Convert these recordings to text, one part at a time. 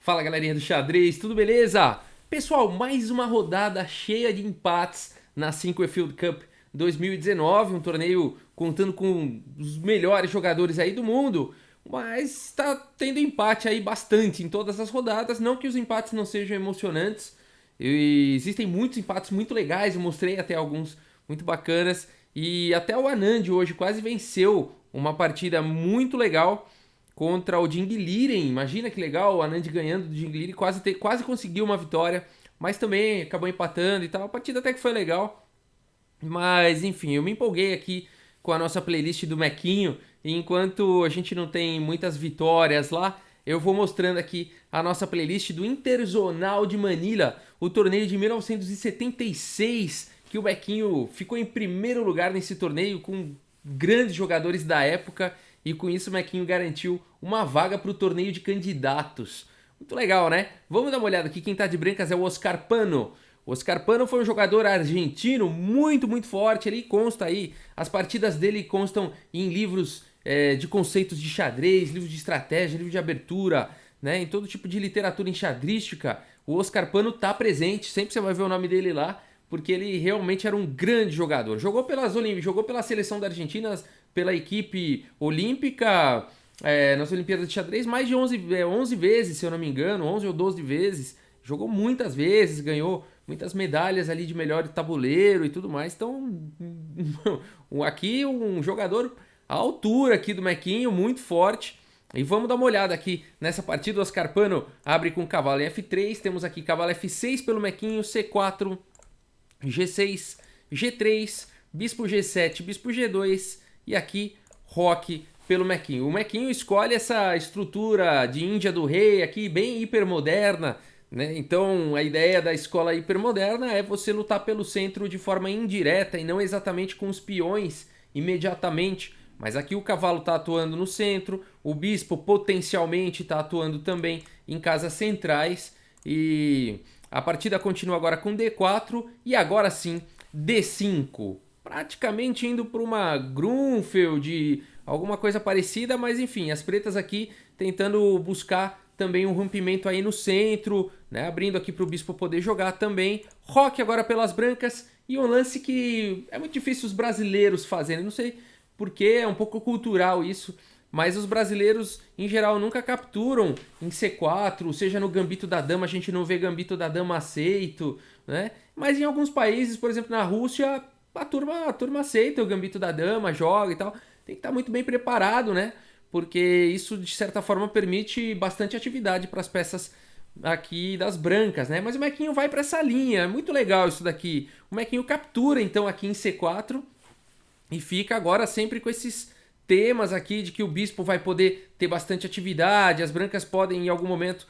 Fala galerinha do xadrez, tudo beleza? Pessoal, mais uma rodada cheia de empates na 5 Field Cup 2019, um torneio contando com os melhores jogadores aí do mundo, mas está tendo empate aí bastante em todas as rodadas, não que os empates não sejam emocionantes, existem muitos empates muito legais, eu mostrei até alguns muito bacanas, e até o Anand hoje quase venceu uma partida muito legal contra o Jing Liren. Imagina que legal, o Anand ganhando do Jing Liren, quase conseguiu uma vitória, mas também acabou empatando e tal. A partida até que foi legal, mas enfim, eu me empolguei aqui com a nossa playlist do Mequinho, e enquanto a gente não tem muitas vitórias lá, eu vou mostrando aqui a nossa playlist do Interzonal de Manila, o torneio de 1976, que o Mequinho ficou em primeiro lugar nesse torneio com grandes jogadores da época, e com isso o Mequinho garantiu uma vaga para o torneio de candidatos. Muito legal, né? Vamos dar uma olhada aqui, quem tá de brancas é o Oscar Pano. O Oscar Pano foi um jogador argentino muito forte, ele consta aí, as partidas dele constam em livros de conceitos de xadrez, livros de estratégia, livros de abertura, né? Em todo tipo de literatura enxadrística, o Oscar Pano tá presente, sempre você vai ver o nome dele lá, porque ele realmente era um grande jogador. Jogou jogou pela seleção da Argentina, pela equipe olímpica, nas Olimpíadas de Xadrez, mais de 11 vezes, se eu não me engano, 11 ou 12 vezes. Jogou muitas vezes, ganhou muitas medalhas ali de melhor tabuleiro e tudo mais. Então, aqui um jogador à altura aqui do Mequinho, muito forte. E vamos dar uma olhada aqui nessa partida. O Oscar Pano abre com cavalo em F3. Temos aqui cavalo F6 pelo Mequinho, C4, G6, G3, bispo G7, bispo G2 e aqui roque pelo Mequinho. O Mequinho escolhe essa estrutura de Índia do rei aqui, bem hipermoderna, né? Então a ideia da escola hipermoderna é você lutar pelo centro de forma indireta e não exatamente com os peões imediatamente. Mas aqui o cavalo está atuando no centro, o bispo potencialmente está atuando também em casas centrais e a partida continua agora com D4 e agora sim D5. Praticamente indo para uma Grunfeld, alguma coisa parecida, mas enfim, as pretas aqui tentando buscar também um rompimento aí no centro, né? Abrindo aqui para o bispo poder jogar também. Roque agora pelas brancas e um lance que é muito difícil os brasileiros fazerem, não sei porque, é um pouco cultural isso, mas os brasileiros, em geral, nunca capturam em C4, seja no gambito da dama, a gente não vê gambito da dama aceito, né? Mas em alguns países, por exemplo, na Rússia, a turma aceita o gambito da dama, joga e tal. Tem que estar muito bem preparado, né? Porque isso, de certa forma, permite bastante atividade para as peças aqui das brancas, né? Mas o Mequinho vai para essa linha, é muito legal isso daqui. O Mequinho captura, então, aqui em C4 e fica agora sempre com esses temas aqui de que o bispo vai poder ter bastante atividade, as brancas podem em algum momento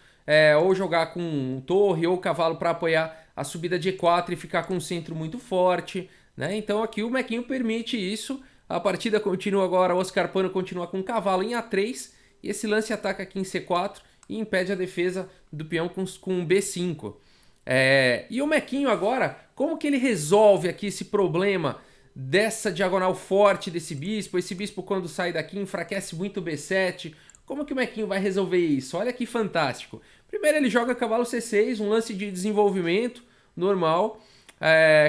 ou jogar com torre ou cavalo para apoiar a subida de E4 e ficar com um centro muito forte, né? Então aqui o Mequinho permite isso, a partida continua agora, o Oscar Pano continua com o cavalo em A3 e esse lance ataca aqui em C4 e impede a defesa do peão com B5. E o Mequinho agora, como que ele resolve aqui esse problema dessa diagonal forte desse bispo? Esse bispo quando sai daqui enfraquece muito o B7. Como que o Mequinho vai resolver isso? Olha que fantástico. Primeiro ele joga cavalo C6, um lance de desenvolvimento normal.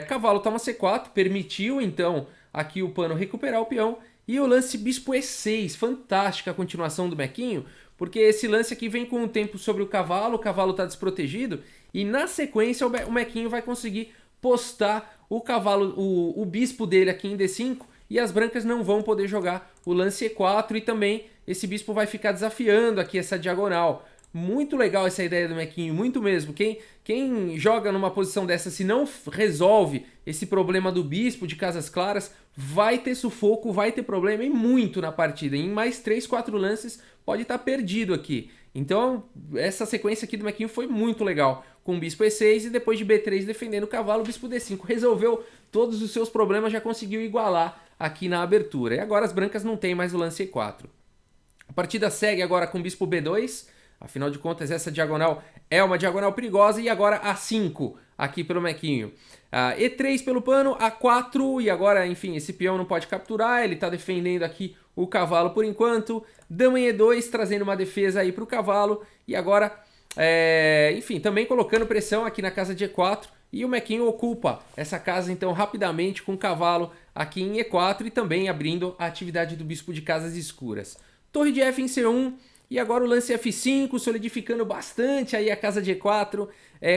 Cavalo toma C4, permitiu então aqui o Pano recuperar o peão. E o lance bispo E6, fantástica a continuação do Mequinho, porque esse lance aqui vem com o tempo sobre o cavalo está desprotegido, e na sequência o Mequinho vai conseguir postar o cavalo, o bispo dele aqui em D5, e as brancas não vão poder jogar o lance E4, e também esse bispo vai ficar desafiando aqui essa diagonal. Muito legal essa ideia do Mequinho, muito mesmo. Quem joga numa posição dessa, se não resolve esse problema do bispo de casas claras, vai ter sufoco, vai ter problema e muito na partida. Em mais 3, 4 lances pode estar perdido aqui. Então essa sequência aqui do Mequinho foi muito legal. Com o bispo E6 e depois de B3 defendendo o cavalo, o bispo D5 resolveu todos os seus problemas, já conseguiu igualar aqui na abertura. E agora as brancas não tem mais o lance E4. A partida segue agora com o bispo B2. Afinal de contas, essa diagonal é uma diagonal perigosa. E agora A5 aqui pelo Mequinho. E3 pelo Pano, A4. E agora, enfim, esse peão não pode capturar. Ele está defendendo aqui o cavalo por enquanto. Dama em E2, trazendo uma defesa aí para o cavalo. E agora Enfim, também colocando pressão aqui na casa de E4. E o mequinho ocupa essa casa então rapidamente com o cavalo aqui em E4 e também abrindo a atividade do bispo de casas escuras. Torre de F em C1 e agora o lance F5, solidificando bastante aí a casa de E4.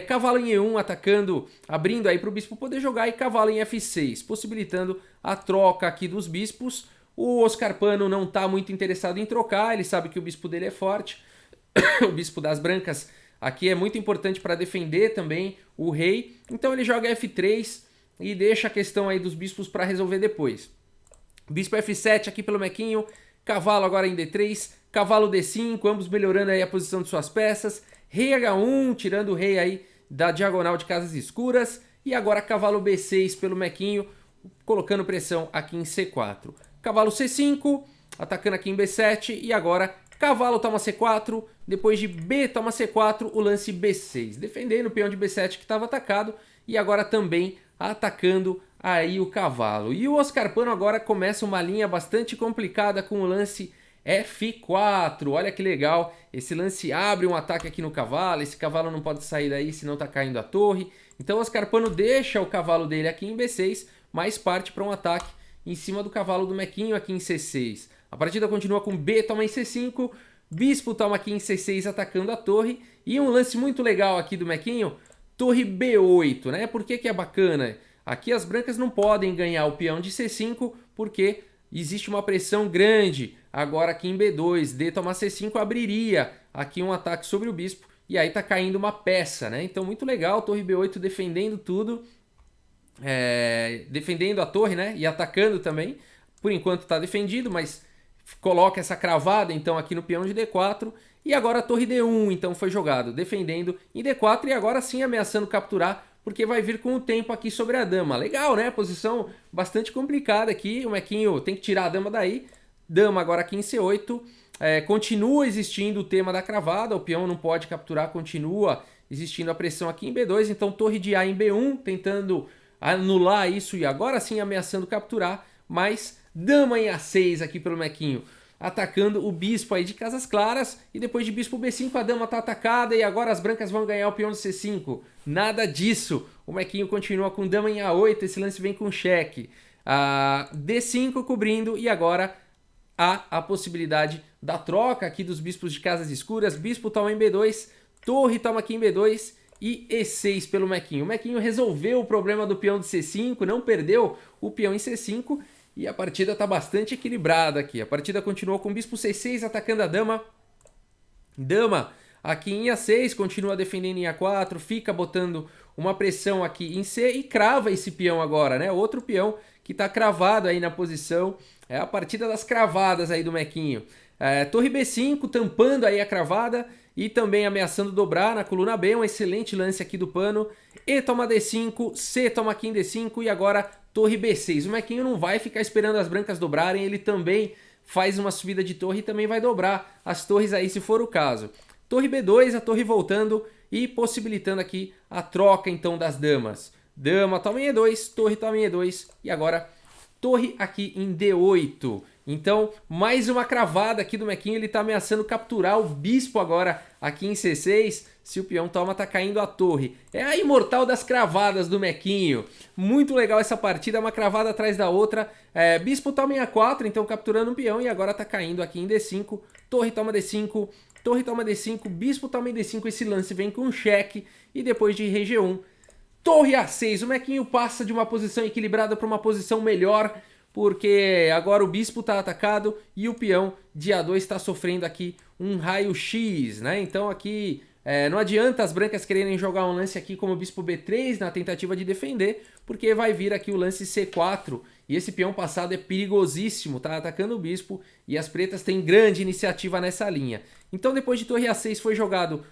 Cavalo em E1 atacando, abrindo aí para o bispo poder jogar, e cavalo em F6, possibilitando a troca aqui dos bispos. O Oscar Pano não está muito interessado em trocar, ele sabe que o bispo dele é forte. O bispo das brancas aqui é muito importante para defender também o rei. Então ele joga F3 e deixa a questão aí dos bispos para resolver depois. Bispo F7 aqui pelo mequinho. Cavalo agora em D3. Cavalo D5, ambos melhorando aí a posição de suas peças. Rei H1, tirando o rei aí da diagonal de casas escuras. E agora cavalo B6 pelo mequinho, colocando pressão aqui em C4. Cavalo C5, atacando aqui em B7. E agora cavalo toma C4, depois de B toma C4, o lance B6. Defendendo o peão de B7 que estava atacado e agora também atacando aí o cavalo. E o Oscar Pano agora começa uma linha bastante complicada com o lance F4. Olha que legal, esse lance abre um ataque aqui no cavalo, esse cavalo não pode sair daí senão tá caindo a torre. Então o Oscar Pano deixa o cavalo dele aqui em B6, mas parte para um ataque em cima do cavalo do mequinho aqui em C6. A partida continua com B toma em C5, bispo toma aqui em C6 atacando a torre. E um lance muito legal aqui do mequinho, torre B8, né? Por que é bacana? Aqui as brancas não podem ganhar o peão de C5 porque existe uma pressão grande. Agora aqui em B2, D toma C5 abriria aqui um ataque sobre o bispo e aí tá caindo uma peça, né? Então muito legal, torre B8 defendendo tudo, defendendo a torre, né? E atacando também. Por enquanto tá defendido, mas coloca essa cravada então aqui no peão de D4 e agora a torre D1 então foi jogado, defendendo em D4 e agora sim ameaçando capturar, porque vai vir com o tempo aqui sobre a dama. Legal, né? Posição bastante complicada aqui, o mequinho tem que tirar a dama daí. Dama agora aqui em C8, continua existindo o tema da cravada, o peão não pode capturar, continua existindo a pressão aqui em B2, então torre de A em B1, tentando anular isso e agora sim ameaçando capturar, mas dama em A6 aqui pelo mequinho, atacando o bispo aí de casas claras, e depois de bispo B5 a dama tá atacada e agora as brancas vão ganhar o peão de C5. Nada disso, o mequinho continua com dama em A8, esse lance vem com cheque. D5 cobrindo e agora há a possibilidade da troca aqui dos bispos de casas escuras. Bispo toma em B2, torre toma aqui em B2 e E6 pelo mequinho. O mequinho resolveu o problema do peão de C5, não perdeu o peão em C5 e a partida está bastante equilibrada aqui. A partida continuou com o bispo C6 atacando a dama. Dama aqui em A6, continua defendendo em A4, fica botando uma pressão aqui em C e crava esse peão agora, né? Outro peão que está cravado aí na posição. É a partida das cravadas aí do mequinho. Torre B5 tampando aí a cravada e também ameaçando dobrar na coluna B. Um excelente lance aqui do Pano. E toma D5, C toma aqui em D5 e agora torre B6. O mequinho não vai ficar esperando as brancas dobrarem, ele também faz uma subida de torre e também vai dobrar as torres aí se for o caso. Torre B2, a torre voltando e possibilitando aqui a troca então das damas. Dama toma em E2, torre toma em E2 e agora torre aqui em D8. Então, mais uma cravada aqui do mequinho, ele está ameaçando capturar o bispo agora aqui em C6. Se o peão toma, tá caindo a torre. É a imortal das cravadas do mequinho. Muito legal essa partida, uma cravada atrás da outra. Bispo toma em A4, então capturando um peão e agora tá caindo aqui em D5. Torre toma D5, torre toma D5, bispo toma em D5, esse lance vem com cheque e depois de rei G1. Torre A6, o mequinho passa de uma posição equilibrada para uma posição melhor, porque agora o bispo está atacado e o peão de A2 está sofrendo aqui um raio-x, né? Então aqui não adianta as brancas quererem jogar um lance aqui como o bispo B3 na tentativa de defender, porque vai vir aqui o lance C4 e esse peão passado é perigosíssimo, tá atacando o bispo e as pretas têm grande iniciativa nessa linha. Então depois de torre A6 foi jogado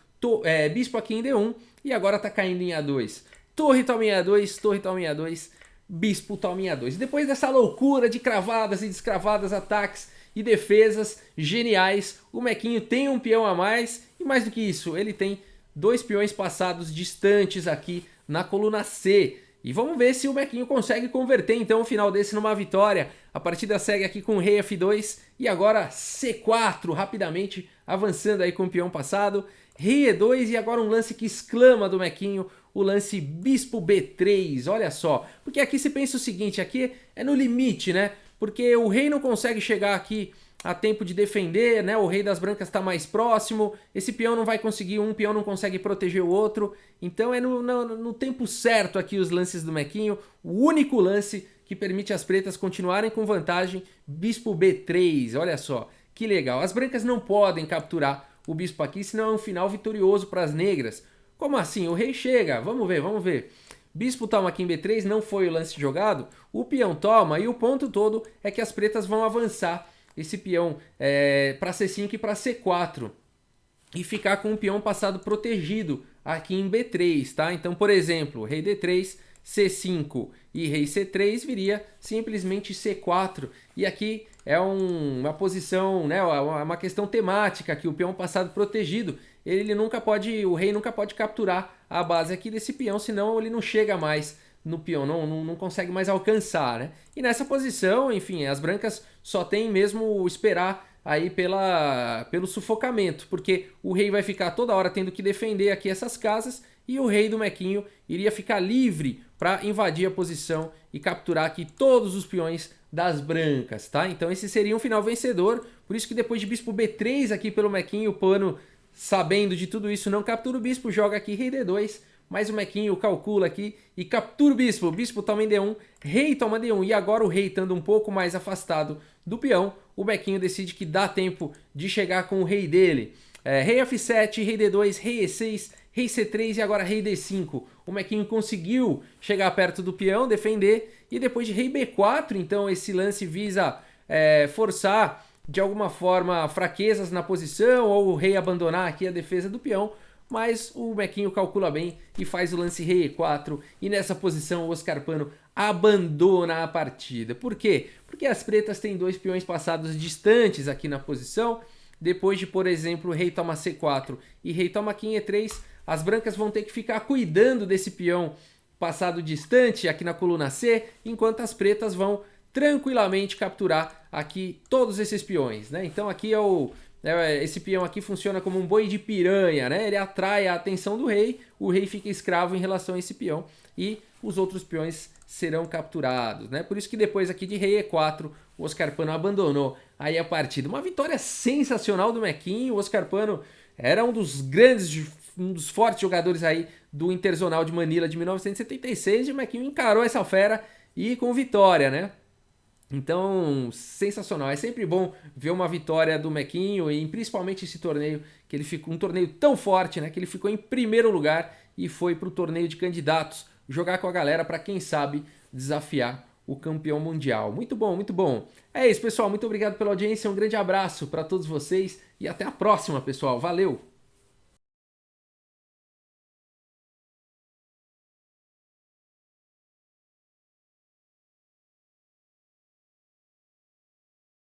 bispo aqui em D1 e agora está caindo em A2. Torre toma em A2, torre toma em A2, bispo toma em A2. Depois dessa loucura de cravadas e descravadas, ataques e defesas geniais, o mequinho tem um peão a mais e mais do que isso, ele tem dois peões passados distantes aqui na coluna C. E vamos ver se o mequinho consegue converter então o final desse numa vitória. A partida segue aqui com rei F2 e agora C4 rapidamente avançando aí com o peão passado. Rei E2 e agora um lance que exclama do Mequinho, o lance Bispo B3, olha só. Porque aqui se pensa o seguinte, aqui é no limite, né? Porque o rei não consegue chegar aqui a tempo de defender, né? O rei das brancas está mais próximo, esse peão não vai conseguir, um peão não consegue proteger o outro. Então é no tempo certo aqui os lances do Mequinho, o único lance que permite as pretas continuarem com vantagem, Bispo B3, olha só, que legal. As brancas não podem capturar o bispo aqui, senão é um final vitorioso para as negras. Como assim? O rei chega, vamos ver, vamos ver. Bispo toma aqui em B3, não foi o lance jogado, o peão toma e o ponto todo é que as pretas vão avançar esse peão para C5 e para C4 e ficar com o peão passado protegido aqui em B3, tá? Então, por exemplo, rei D3, C5 e rei C3 viria simplesmente C4 e aqui é uma posição, né, uma questão temática que o peão passado protegido, ele nunca pode, o rei nunca pode capturar a base aqui desse peão, senão ele não chega mais no peão, não consegue mais alcançar, né? E nessa posição, enfim, as brancas só tem mesmo esperar aí pelo sufocamento, porque o rei vai ficar toda hora tendo que defender aqui essas casas e o rei do Mequinho iria ficar livre para invadir a posição e capturar aqui todos os peões das brancas, tá? Então esse seria um final vencedor, por isso que depois de bispo B3 aqui pelo Mequinho, o pano, sabendo de tudo isso, não captura o bispo, joga aqui rei D2, mas o Mequinho calcula aqui e captura o bispo toma em D1, rei toma D1 e agora o rei estando um pouco mais afastado do peão, o Mequinho decide que dá tempo de chegar com o rei dele. Rei F7, rei D2, rei E6, rei C3 e agora rei D5. O Mequinho conseguiu chegar perto do peão, defender, e depois de rei B4, então esse lance visa forçar de alguma forma fraquezas na posição ou o rei abandonar aqui a defesa do peão, mas o Mequinho calcula bem e faz o lance rei E4 e nessa posição o Oscar Pano abandona a partida. Por quê? Porque as pretas têm dois peões passados distantes aqui na posição. Depois de, por exemplo, rei toma C4 e rei toma aqui em E3, as brancas vão ter que ficar cuidando desse peão passado distante aqui na coluna C, enquanto as pretas vão tranquilamente capturar aqui todos esses peões, né? Então aqui esse peão aqui funciona como um boi de piranha, né? Ele atrai a atenção do rei, o rei fica escravo em relação a esse peão e os outros peões serão capturados, né? Por isso que depois aqui de rei E4, o Oscar Pano abandonou aí a partida. Uma vitória sensacional do Mequinho. O Oscar Pano era um dos grandes, um dos fortes jogadores aí do Interzonal de Manila de 1976 e o Mequinho encarou essa fera e com vitória, né? Então, sensacional. É sempre bom ver uma vitória do Mequinho e principalmente esse torneio, que ele ficou um torneio tão forte, né, que ele ficou em primeiro lugar e foi para o torneio de candidatos jogar com a galera para quem sabe desafiar o campeão mundial. Muito bom, muito bom. É isso, pessoal. Muito obrigado pela audiência. Um grande abraço para todos vocês e até a próxima, pessoal. Valeu!